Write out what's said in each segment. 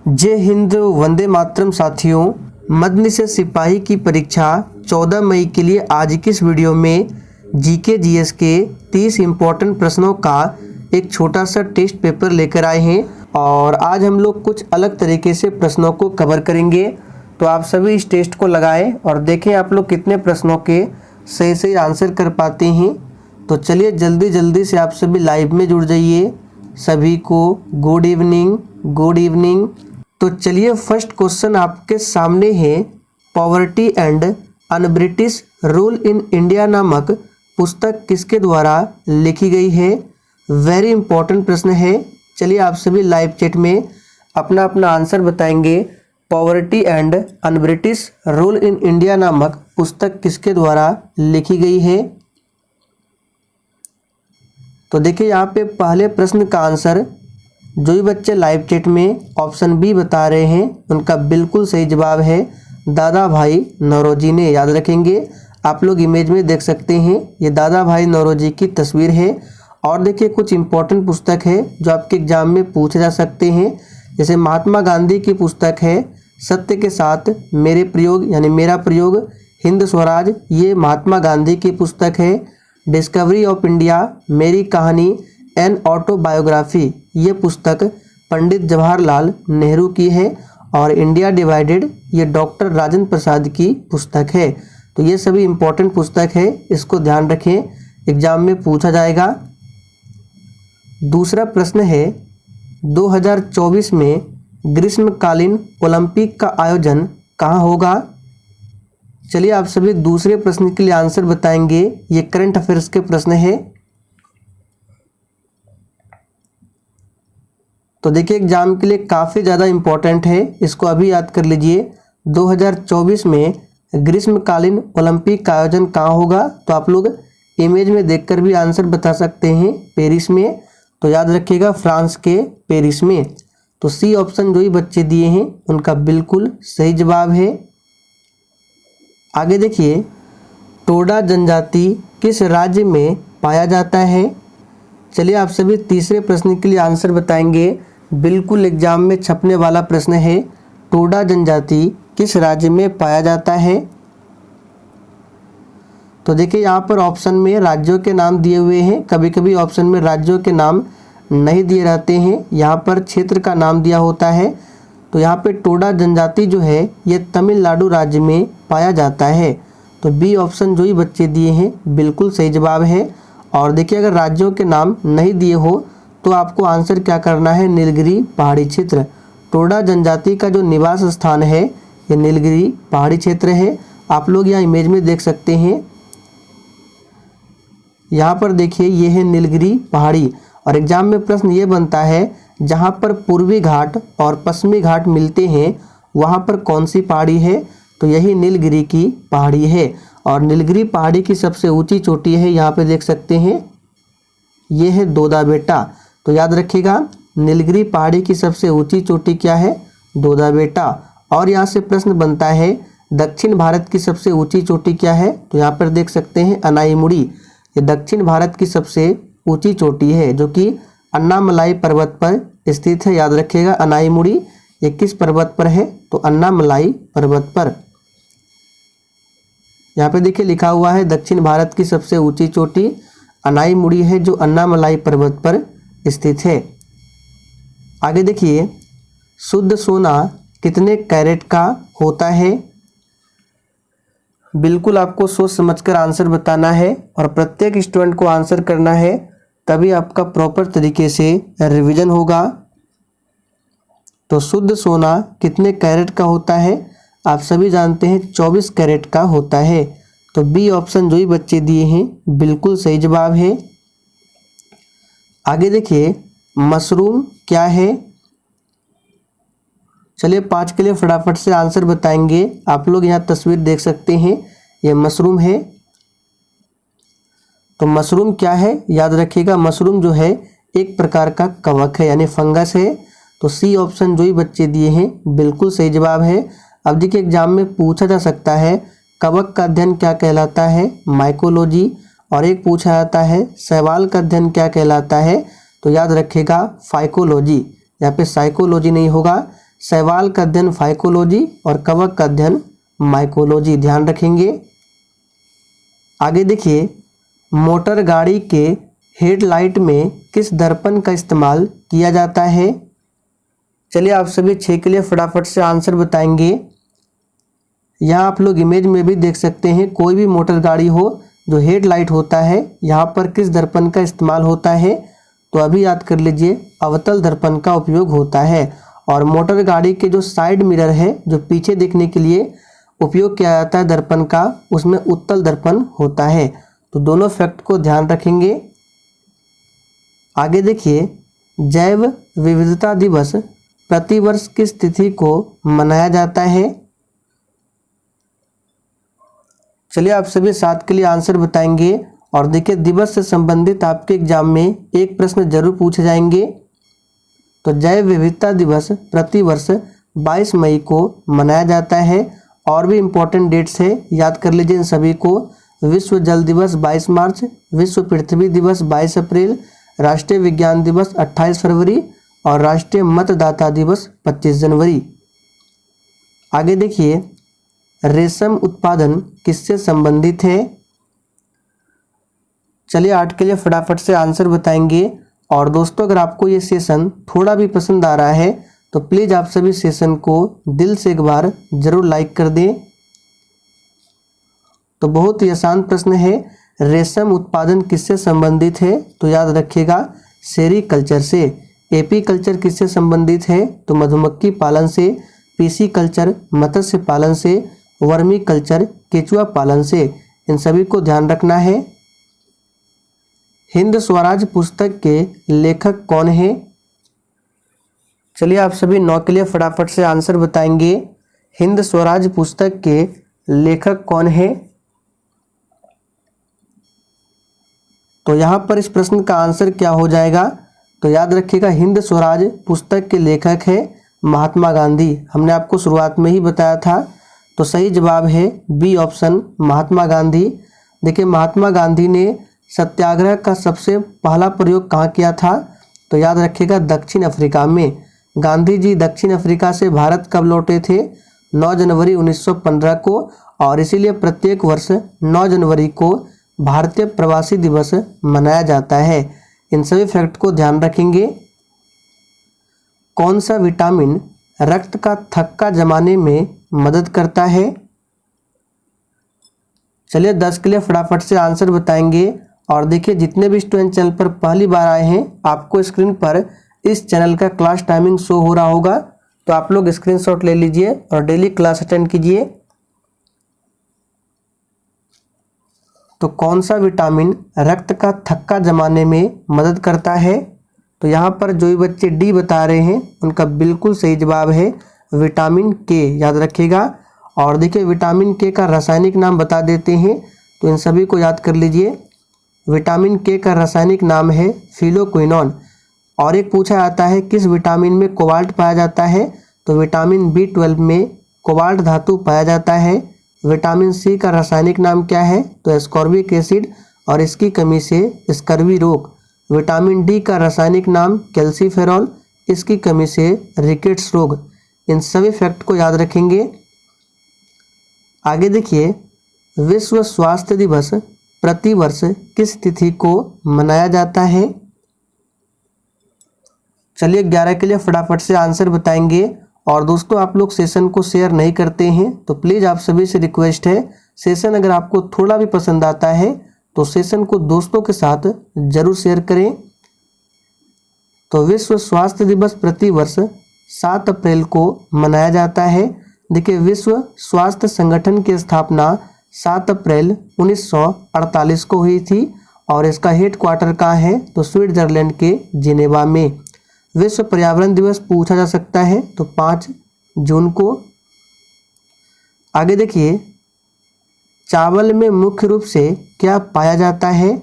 जय हिंद, वंदे मातरम। साथियों, मद्यनिषेध सिपाही की परीक्षा 14 मई के लिए आज की इस वीडियो में जीके जीएस के 30 इम्पोर्टेंट प्रश्नों का एक छोटा सा टेस्ट पेपर लेकर आए हैं और आज हम लोग कुछ अलग तरीके से प्रश्नों को कवर करेंगे। तो आप सभी इस टेस्ट को लगाएं और देखें आप लोग कितने प्रश्नों के सही सही आंसर कर पाते हैं। तो चलिए जल्दी जल्दी से आप सभी लाइव में जुड़ जाइए। सभी को गुड इवनिंग, गुड इवनिंग। तो चलिए फर्स्ट क्वेश्चन आपके सामने है। Poverty and un British rule in India नामक पुस्तक किसके द्वारा लिखी गई है? वेरी इंपॉर्टेंट प्रश्न है। चलिए आप सभी लाइव चैट में अपना अपना आंसर बताएंगे। Poverty and un British rule in India नामक पुस्तक किसके द्वारा लिखी गई है? तो देखिए यहाँ पे पहले प्रश्न का आंसर जो भी बच्चे लाइव चैट में ऑप्शन बी बता रहे हैं उनका बिल्कुल सही जवाब है दादा भाई नौरोजी ने। याद रखेंगे, आप लोग इमेज में देख सकते हैं, ये दादा भाई नौरोजी की तस्वीर है। और देखिए कुछ इम्पोर्टेंट पुस्तक है जो आपके एग्जाम में पूछे जा सकते हैं। जैसे महात्मा गांधी की पुस्तक है सत्य के साथ मेरे प्रयोग यानी मेरा प्रयोग, हिंद स्वराज, ये महात्मा गांधी की पुस्तक है। डिस्कवरी ऑफ इंडिया, मेरी कहानी एन ऑटोबायोग्राफी, ये पुस्तक पंडित जवाहरलाल नेहरू की है। और इंडिया डिवाइडेड, ये डॉक्टर राजेंद्र प्रसाद की पुस्तक है। तो ये सभी इम्पोर्टेंट पुस्तक है, इसको ध्यान रखें, एग्जाम में पूछा जाएगा। दूसरा प्रश्न है 2024 में ग्रीष्मकालीन ओलंपिक का आयोजन कहाँ होगा? चलिए आप सभी दूसरे प्रश्न के लिए आंसर बताएंगे। ये करंट अफेयर्स के प्रश्न है। तो देखिए एग्जाम के लिए काफ़ी ज़्यादा इम्पोर्टेंट है, इसको अभी याद कर लीजिए। 2024 में ग्रीष्मकालीन ओलंपिक का आयोजन कहाँ होगा? तो आप लोग इमेज में देखकर भी आंसर बता सकते हैं, पेरिस में। तो याद रखिएगा फ्रांस के पेरिस में। तो सी ऑप्शन जो ही बच्चे दिए हैं उनका बिल्कुल सही जवाब है। आगे देखिए, टोडा जनजाति किस राज्य में पाया जाता है? चलिए आप सभी तीसरे प्रश्न के लिए आंसर बताएंगे। बिल्कुल एग्जाम में छपने वाला प्रश्न है, टोडा जनजाति किस राज्य में पाया जाता है? तो देखिए यहाँ पर ऑप्शन में राज्यों के नाम दिए हुए हैं। कभी कभी ऑप्शन में राज्यों के नाम नहीं दिए रहते हैं, यहाँ पर क्षेत्र का नाम दिया होता है। तो यहाँ पे टोडा जनजाति जो है ये तमिलनाडु राज्य में पाया जाता है। तो बी ऑप्शन जो ही बच्चे दिए हैं बिल्कुल सही जवाब है। और देखिए अगर राज्यों के नाम नहीं दिए हो तो आपको आंसर क्या करना है? नीलगिरी पहाड़ी क्षेत्र। टोडा जनजाति का जो निवास स्थान है ये नीलगिरी पहाड़ी क्षेत्र है। आप लोग यहाँ इमेज में देख सकते हैं, यहाँ पर देखिए ये है नीलगिरी पहाड़ी। और एग्जाम में प्रश्न ये बनता है जहाँ पर पूर्वी घाट और पश्चिमी घाट मिलते हैं वहाँ पर कौन सी पहाड़ी है? तो यही नीलगिरी की पहाड़ी है। और नीलगिरी पहाड़ी की सबसे ऊंची चोटी है, यहाँ पे देख सकते हैं, ये है दोदा बेटा। तो याद रखिएगा नीलगिरी पहाड़ी की सबसे ऊंची चोटी क्या है? दोदा बेटा। और यहाँ से प्रश्न बनता है दक्षिण भारत की सबसे ऊंची चोटी क्या है? तो यहाँ पर देख सकते हैं अनाईमुड़ी, ये दक्षिण भारत की सबसे ऊंची चोटी है जो कि अन्नामलाई पर्वत पर स्थित है। याद रखिएगा अनाईमुड़ी ये किस पर्वत पर है? तो अन्नामलाई पर्वत पर। यहाँ पे देखिए लिखा हुआ है दक्षिण भारत की सबसे ऊंची चोटी अनाईमुड़ी है जो अन्नामलाई पर्वत पर स्थित है। आगे देखिए, शुद्ध सोना कितने कैरेट का होता है? बिल्कुल आपको सोच समझकर आंसर बताना है और प्रत्येक स्टूडेंट को आंसर करना है, तभी आपका प्रॉपर तरीके से रिवीजन होगा। तो शुद्ध सोना कितने कैरेट का होता है? आप सभी जानते हैं 24 कैरेट का होता है। तो बी ऑप्शन जो ही बच्चे दिए हैं बिल्कुल सही जवाब है। आगे देखिए, मशरूम क्या है? चलिए 5 के लिए फटाफट से आंसर बताएंगे। आप लोग यहाँ तस्वीर देख सकते हैं, ये मशरूम है। तो मशरूम क्या है? याद रखिएगा मशरूम जो है एक प्रकार का कवक है यानी फंगस है। तो सी ऑप्शन जो ही बच्चे दिए हैं बिल्कुल सही जवाब है। अब देखिए एग्जाम में पूछा जा सकता है कवक का अध्ययन क्या कहलाता है? माइकोलॉजी। और एक पूछा जाता है शैवाल का अध्ययन क्या कहलाता है? तो याद रखिएगा फाइकोलॉजी। यहाँ पे साइकोलॉजी नहीं होगा, शैवाल का अध्ययन फाइकोलॉजी और कवक का अध्ययन माइकोलॉजी, ध्यान रखेंगे। आगे देखिए, मोटर गाड़ी के हेडलाइट में किस दर्पण का इस्तेमाल किया जाता है? चलिए आप सभी 6 के लिए फटाफट से आंसर बताएंगे। यहाँ आप लोग इमेज में भी देख सकते हैं, कोई भी मोटर गाड़ी हो जो हेडलाइट होता है, यहाँ पर किस दर्पण का इस्तेमाल होता है? तो अभी याद कर लीजिए, अवतल दर्पण का उपयोग होता है। और मोटर गाड़ी के जो साइड मिरर है, जो पीछे देखने के लिए उपयोग किया जाता है दर्पण का, उसमें उत्तल दर्पण होता है। तो दोनों फैक्ट को ध्यान रखेंगे। आगे देखिए, जैव विविधता दिवस प्रतिवर्ष किस तिथि को मनाया जाता है? चलिए आप सभी 7 के लिए आंसर बताएंगे। और देखिए, दिवस से संबंधित आपके एग्जाम में एक प्रश्न जरूर पूछे जाएंगे। तो जैव विविधता दिवस प्रतिवर्ष 22 मई को मनाया जाता है। और भी इम्पोर्टेंट डेट्स है, याद कर लीजिए इन सभी को। विश्व जल दिवस 22 मार्च, विश्व पृथ्वी दिवस 22 अप्रैल, राष्ट्रीय विज्ञान दिवस 28 फरवरी और राष्ट्रीय मतदाता दिवस 25 जनवरी। आगे देखिए, रेशम उत्पादन किससे संबंधित है? चलिए 8 के लिए फटाफट से आंसर बताएंगे। और दोस्तों, अगर आपको ये सेशन थोड़ा भी पसंद आ रहा है तो प्लीज़ आप सभी सेशन को दिल से एक बार जरूर लाइक कर दें। तो बहुत ही आसान प्रश्न है, रेशम उत्पादन किससे संबंधित है? तो याद रखिएगा, सेरीकल्चर से। एपी कल्चर किससे संबंधित है? तो मधुमक्खी पालन से। पीसी कल्चर मत्स्य पालन से। वर्मी कल्चर केचुआ पालन से। इन सभी को ध्यान रखना है। हिंद स्वराज पुस्तक के लेखक कौन है? चलिए आप सभी 9 के लिए फटाफट से आंसर बताएंगे। हिंद स्वराज पुस्तक के लेखक कौन है? तो यहाँ पर इस प्रश्न का आंसर क्या हो जाएगा? तो याद रखिएगा, हिंद स्वराज पुस्तक के लेखक है महात्मा गांधी। हमने आपको शुरुआत में ही बताया था। तो सही जवाब है बी ऑप्शन, महात्मा गांधी। देखिए, महात्मा गांधी ने सत्याग्रह का सबसे पहला प्रयोग कहाँ किया था? तो याद रखिएगा, दक्षिण अफ्रीका में। गांधी जी दक्षिण अफ्रीका से भारत कब लौटे थे? 9 जनवरी 1915 को। और इसीलिए प्रत्येक वर्ष 9 जनवरी को भारतीय प्रवासी दिवस मनाया जाता है। इन सभी फैक्ट को ध्यान रखेंगे। कौन सा विटामिन रक्त का थक्का जमाने में मदद करता है? चलिए 10 के लिए फटाफट से आंसर बताएंगे। और देखिए, जितने भी स्टूडेंट चैनल पर पहली बार आए हैं, आपको स्क्रीन पर इस चैनल का क्लास टाइमिंग शो हो रहा होगा। तो आप लोग स्क्रीनशॉट ले लीजिए और डेली क्लास अटेंड कीजिए। तो कौन सा विटामिन रक्त का थक्का जमाने में मदद करता है? तो यहाँ पर जो भी बच्चे डी बता रहे हैं, उनका बिल्कुल सही जवाब है विटामिन के, याद रखिएगा। और देखिए, विटामिन के का रासायनिक नाम बता देते हैं, तो इन सभी को याद कर लीजिए। विटामिन के का रासायनिक नाम है फिलोक्विनोन। और एक पूछा जाता है, किस विटामिन में कोबाल्ट पाया जाता है? तो विटामिन B12 में कोबाल्ट धातु पाया जाता है। विटामिन सी का रासायनिक नाम क्या है? तो एस्कॉर्बिक एसिड, और इसकी कमी से स्कर्वी रोग। विटामिन डी का रासायनिक नाम कैल्सीफेरॉल, इसकी कमी से रिकेट्स रोग। इन सभी फैक्ट को याद रखेंगे। आगे देखिए, विश्व स्वास्थ्य दिवस प्रतिवर्ष किस तिथि को मनाया जाता है? चलिए 11 के लिए फटाफट से आंसर बताएंगे। और दोस्तों, आप लोग सेशन को शेयर नहीं करते हैं, तो प्लीज़ आप सभी से रिक्वेस्ट है, सेशन अगर आपको थोड़ा भी पसंद आता है तो सेशन को दोस्तों के साथ जरूर शेयर करें। तो विश्व स्वास्थ्य दिवस प्रतिवर्ष 7 अप्रैल को मनाया जाता है। देखिए, विश्व स्वास्थ्य संगठन की स्थापना 7 अप्रैल 1948 को हुई थी। और इसका हेड क्वार्टर कहाँ है? तो स्विट्जरलैंड के जिनेवा में। विश्व पर्यावरण दिवस पूछा जा सकता है, तो 5 जून को। आगे देखिए, चावल में मुख्य रूप से क्या पाया जाता है?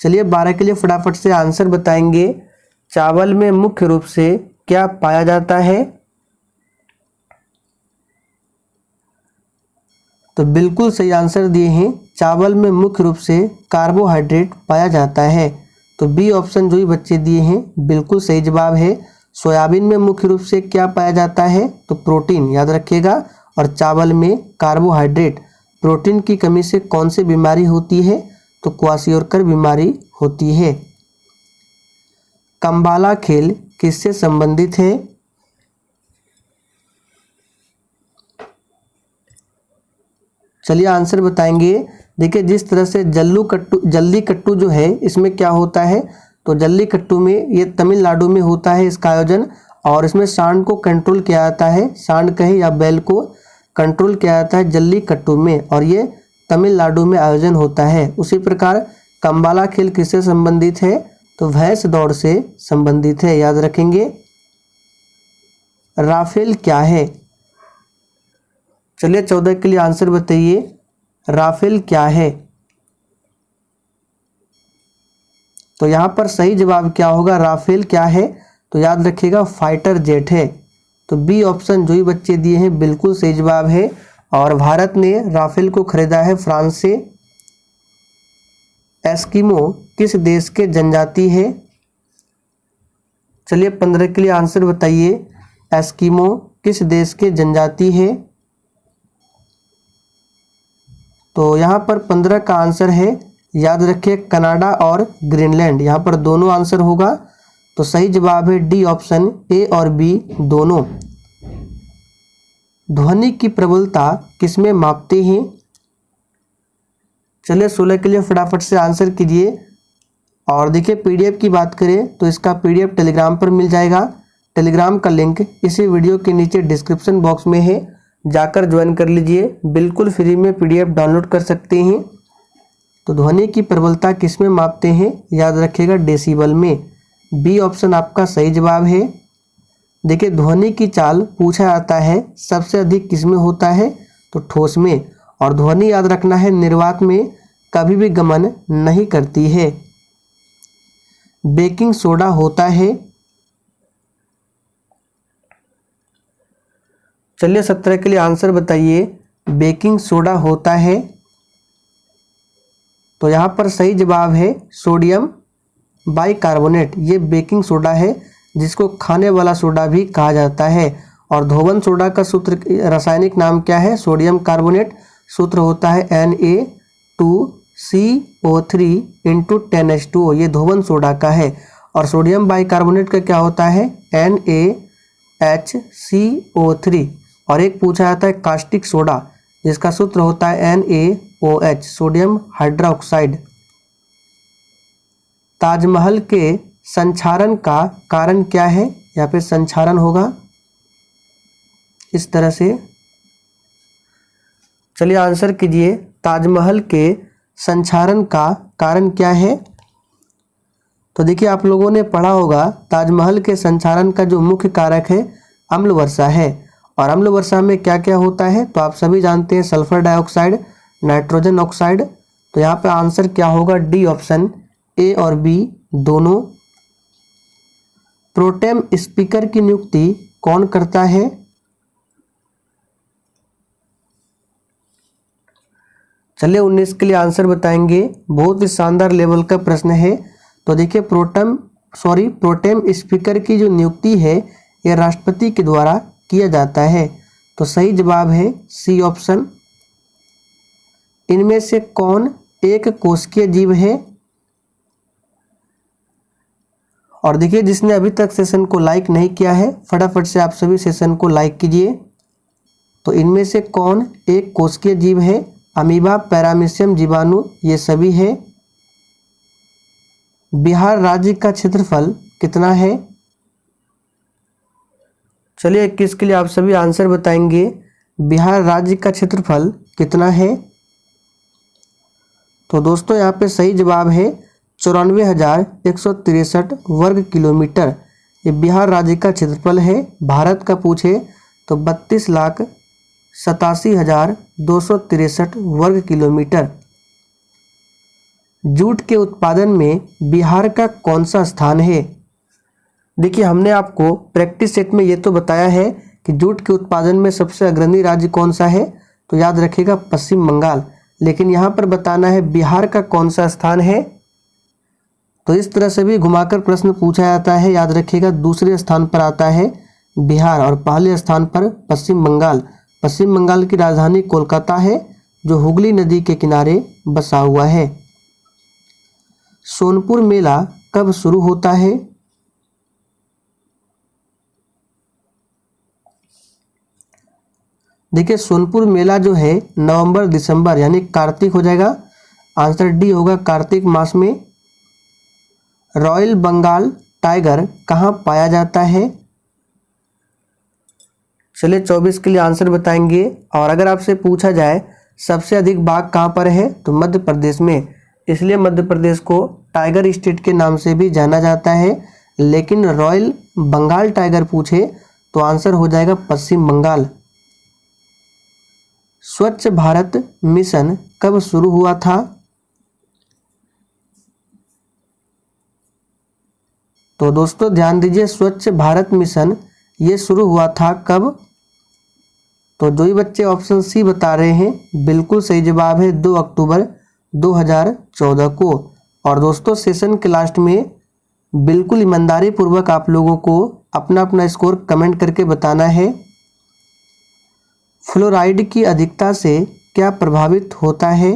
चलिए 12 के लिए फटाफट से आंसर बताएंगे। चावल में मुख्य रूप से क्या पाया जाता है? तो बिल्कुल सही आंसर दिए हैं, चावल में मुख्य रूप से कार्बोहाइड्रेट पाया जाता है। तो बी ऑप्शन जो ही बच्चे दिए हैं बिल्कुल सही जवाब है। सोयाबीन में मुख्य रूप से क्या पाया जाता है? तो प्रोटीन, याद रखिएगा। और चावल में कार्बोहाइड्रेट। प्रोटीन की कमी से कौन सी बीमारी होती है? तो क्वाशियोरकर बीमारी होती है। कंबाला खेल किससे संबंधित है? चलिए आंसर बताएंगे। देखिए, जिस तरह से जल्लीकट्टू जो है, इसमें क्या होता है? तो जल्लीकट्टू में, ये तमिलनाडु में होता है इसका आयोजन, और इसमें सांड को कंट्रोल किया जाता है, सांड कहे या बैल को कंट्रोल किया जाता है जल्लीकट्टू में, और ये तमिलनाडु में आयोजन होता है। उसी प्रकार कंबाला खेल किससे संबंधित है? तो भैंस दौड़ से संबंधित है, याद रखेंगे। राफेल क्या है? चलिए 14 के लिए आंसर बताइए, राफेल क्या है? तो यहाँ पर सही जवाब क्या होगा? राफेल क्या है? तो याद रखिएगा फाइटर जेट है। तो बी ऑप्शन जो ही बच्चे दिए हैं बिल्कुल सही जवाब है। और भारत ने राफेल को खरीदा है फ्रांस से। एस्किमो किस देश के जनजाति है? चलिए 15 के लिए आंसर बताइए, एस्किमो किस देश के जनजाति है? तो यहाँ पर 15 का आंसर है, याद रखिए, कनाडा और ग्रीनलैंड। यहाँ पर दोनों आंसर होगा। तो सही जवाब है डी ऑप्शन, ए और बी दोनों। ध्वनि की प्रबलता किसमें मापते हैं? चलिए 16 के लिए फटाफट से आंसर कीजिए। और देखिए, पीडीएफ की बात करें तो इसका पीडीएफ टेलीग्राम पर मिल जाएगा। टेलीग्राम का लिंक इसी वीडियो के नीचे डिस्क्रिप्शन बॉक्स में है, जाकर ज्वाइन कर लीजिए। बिल्कुल फ्री में पीडीएफ डाउनलोड कर सकते हैं। तो ध्वनि की प्रबलता किसमें मापते हैं? याद रखिएगा डेसिबल में। बी ऑप्शन आपका सही जवाब है। देखिए, ध्वनि की चाल पूछा जाता है सबसे अधिक किसमें होता है? तो ठोस में। और ध्वनि याद रखना है निर्वात में कभी भी गमन नहीं करती है। बेकिंग सोडा होता है? चलिए 17 के लिए आंसर बताइए, बेकिंग सोडा होता है? तो यहाँ पर सही जवाब है सोडियम बाइकार्बोनेट। ये बेकिंग सोडा है जिसको खाने वाला सोडा भी कहा जाता है। और धोवन सोडा का सूत्र, रासायनिक नाम क्या है? Sodium carbonate. सूत्र होता है Na2CO3 × 10H2O। ये धोवन सोडा का है। और सोडियम बाइकार्बोनेट का क्या होता है? NaHCO3। और एक पूछा जाता है कास्टिक सोडा, जिसका सूत्र होता है NaOH, सोडियम हाइड्रोक्साइड। ताजमहल के संक्षारण का कारण क्या है? यहाँ पे संक्षारण होगा इस तरह से। चलिए आंसर कीजिए, ताजमहल के संक्षारण का कारण क्या है? तो देखिए, आप लोगों ने पढ़ा होगा ताजमहल के संक्षारण का जो मुख्य कारक है अम्ल वर्षा है। और अम्ल वर्षा में क्या क्या होता है? तो आप सभी जानते हैं, सल्फर डाइऑक्साइड, नाइट्रोजन ऑक्साइड। तो यहाँ पे आंसर क्या होगा? डी ऑप्शन, ए और बी दोनों। प्रोटेम स्पीकर की नियुक्ति कौन करता है? चलिए 19 के लिए आंसर बताएंगे। बहुत ही शानदार लेवल का प्रश्न है। तो देखिए, प्रोटेम स्पीकर की जो नियुक्ति है यह राष्ट्रपति के द्वारा किया जाता है। तो सही जवाब है सी ऑप्शन। इनमें से कौन एक कोशिकीय जीव है? और देखिए, जिसने अभी तक सेशन को लाइक नहीं किया है, फटाफट से आप सभी सेशन को लाइक कीजिए। तो इनमें से कौन एक कोशिकीय जीव है? अमीबा, पैरामीशियम, जीवाणु, ये सभी है। बिहार राज्य का क्षेत्रफल कितना है? चलिए 21 के लिए आप सभी आंसर बताएंगे, बिहार राज्य का क्षेत्रफल कितना है? तो दोस्तों, यहाँ पे सही जवाब है 94,163 वर्ग किलोमीटर। ये बिहार राज्य का क्षेत्रफल है। भारत का पूछे तो 32,87,263 वर्ग किलोमीटर। जूट के उत्पादन में बिहार का कौन सा स्थान है? देखिए, हमने आपको प्रैक्टिस सेट में ये तो बताया है कि जूट के उत्पादन में सबसे अग्रणी राज्य कौन सा है, तो याद रखिएगा पश्चिम बंगाल। लेकिन यहाँ पर बताना है बिहार का कौन सा स्थान है। तो इस तरह से भी घुमाकर प्रश्न पूछा जाता है। याद रखिएगा, दूसरे स्थान पर आता है बिहार और पहले स्थान पर पश्चिम बंगाल। पश्चिम बंगाल की राजधानी कोलकाता है, जो हुगली नदी के किनारे बसा हुआ है। सोनपुर मेला कब शुरू होता है? देखिए, सोनपुर मेला जो है नवंबर दिसंबर यानी कार्तिक हो जाएगा। आंसर डी होगा, कार्तिक मास में। रॉयल बंगाल टाइगर कहाँ पाया जाता है? चलिए 24 के लिए आंसर बताएंगे। और अगर आपसे पूछा जाए सबसे अधिक बाघ कहाँ पर है, तो मध्य प्रदेश में। इसलिए मध्य प्रदेश को टाइगर स्टेट के नाम से भी जाना जाता है। लेकिन रॉयल बंगाल टाइगर पूछे तो आंसर हो जाएगा पश्चिम बंगाल। स्वच्छ भारत मिशन कब शुरू हुआ था? तो दोस्तों ध्यान दीजिए, स्वच्छ भारत मिशन ये शुरू हुआ था कब? तो जो ही बच्चे ऑप्शन सी बता रहे हैं बिल्कुल सही जवाब है, 2 अक्टूबर 2014 को। और दोस्तों सेशन के लास्ट में बिल्कुल ईमानदारी पूर्वक आप लोगों को अपना अपना स्कोर कमेंट करके बताना है। फ्लोराइड की अधिकता से क्या प्रभावित होता है?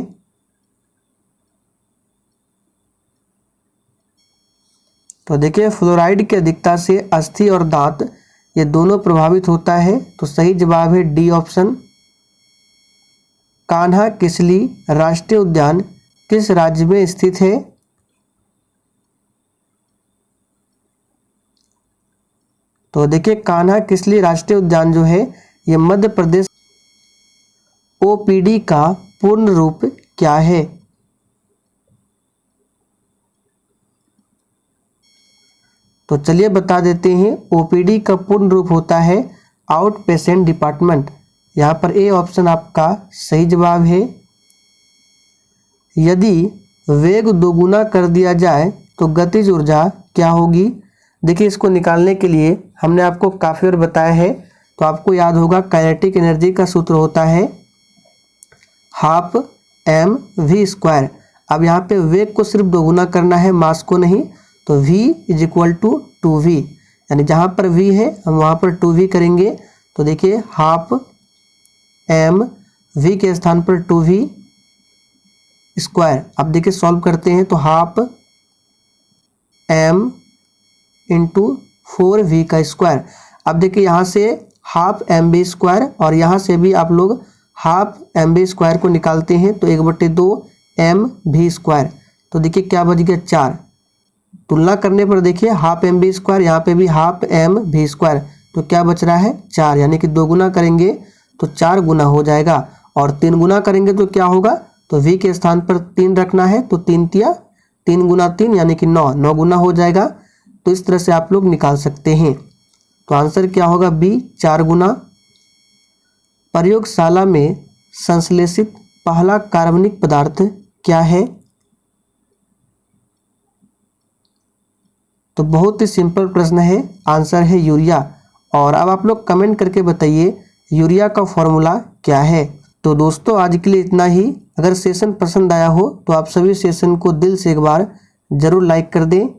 तो देखिए, फ्लोराइड की अधिकता से अस्थि और दांत ये दोनों प्रभावित होता है। तो सही जवाब है डी ऑप्शन। कान्हा किसली राष्ट्रीय उद्यान किस राज्य में स्थित है? तो देखिए, कान्हा किसली राष्ट्रीय उद्यान जो है ये मध्य प्रदेश। ओपीडी का पूर्ण रूप क्या है? तो चलिए बता देते हैं, ओपीडी का पूर्ण रूप होता है आउट पेशेंट डिपार्टमेंट। यहाँ पर ए ऑप्शन आपका सही जवाब है। यदि वेग दोगुना कर दिया जाए तो गतिज ऊर्जा क्या होगी? देखिए, इसको निकालने के लिए हमने आपको काफ़ी बार बताया है, तो आपको याद होगा काइनेटिक एनर्जी का सूत्र होता है हाफ mv²। अब यहाँ पे वेग को सिर्फ दोगुना करना है, मास को नहीं। तो v = 2v, यानी जहाँ पर v है हम वहाँ पर 2v करेंगे। तो देखिए, हाफ mv के स्थान पर 2v²। अब देखिए सॉल्व करते हैं तो हाफ m × 4v²। अब देखिए यहाँ से हाफ mv² और यहाँ से भी आप लोग हाफ mv² को निकालते हैं तो 1/2 mv²। तो देखिए क्या बच गया 4। तुलना करने पर देखिए हाफ mv², यहाँ पे भी हाफ mv², तो क्या बच रहा है 4। यानी कि 2 गुना करेंगे तो 4 गुना हो जाएगा और 3 गुना करेंगे तो क्या होगा, तो v के स्थान पर 3 रखना है तो 3 × 3 यानी कि 9 गुना हो जाएगा। तो इस तरह से आप लोग निकाल सकते हैं। तो आंसर क्या होगा बी 4 गुना। प्रयोगशाला में संश्लेषित पहला कार्बनिक पदार्थ क्या है? तो बहुत ही सिंपल प्रश्न है, आंसर है यूरिया। और अब आप लोग कमेंट करके बताइए यूरिया का फॉर्मूला क्या है। तो दोस्तों आज के लिए इतना ही। अगर सेशन पसंद आया हो तो आप सभी सेशन को दिल से एक बार ज़रूर लाइक कर दें।